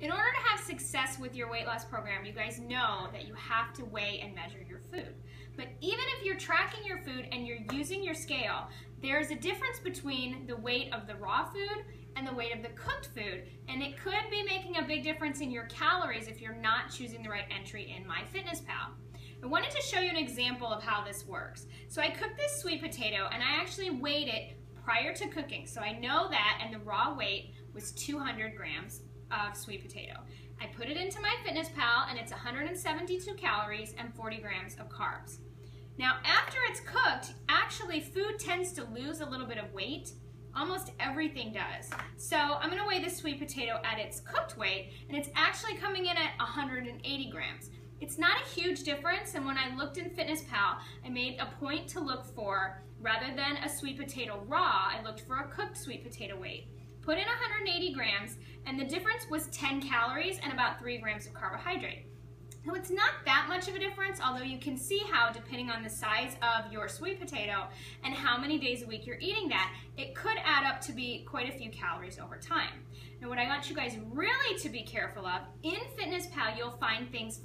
In order to have success with your weight loss program, you guys know that you have to weigh and measure your food. But even if you're tracking your food and you're using your scale, there's a difference between the weight of the raw food and the weight of the cooked food, and it could be making a big difference in your calories if you're not choosing the right entry in MyFitnessPal. I wanted to show you an example of how this works. So I cooked this sweet potato and I actually weighed it prior to cooking. So I know that, and the raw weight was 200 grams of sweet potato. I put it into MyFitnessPal and it's 172 calories and 40 grams of carbs. Now after it's cooked, actually food tends to lose a little bit of weight. Almost everything does. So I'm going to weigh this sweet potato at its cooked weight, and it's actually coming in at 180 grams. It's not a huge difference, and when I looked in FitnessPal, I made a point to look for, rather than a sweet potato raw, I looked for a cooked sweet potato weight. Put in 180 grams, and the difference was 10 calories and about 3 grams of carbohydrate. So it's not that much of a difference, although you can see how, depending on the size of your sweet potato and how many days a week you're eating that, it could add up to be quite a few calories over time. Now what I want you guys really to be careful of, in FitnessPal you'll find things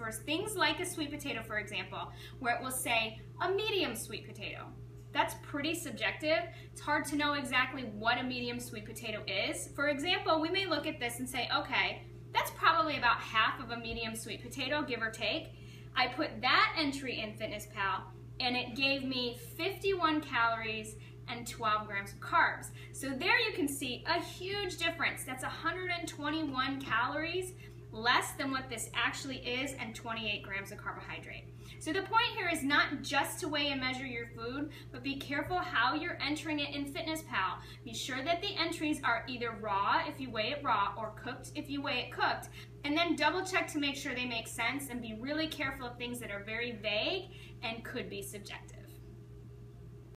like a sweet potato, for example, where it will say a medium sweet potato. That's pretty subjective. It's hard to know exactly what a medium sweet potato is. For example, we may look at this and say, okay, that's probably about half of a medium sweet potato, give or take. I put that entry in FitnessPal and it gave me 51 calories and 12 grams of carbs. So there you can see a huge difference. That's 121 calories less than what this actually is, and 28 grams of carbohydrate. So the point here is not just to weigh and measure your food, but be careful how you're entering it in FitnessPal. Be sure that the entries are either raw if you weigh it raw, or cooked if you weigh it cooked, and then double check to make sure they make sense, and be really careful of things that are very vague and could be subjective.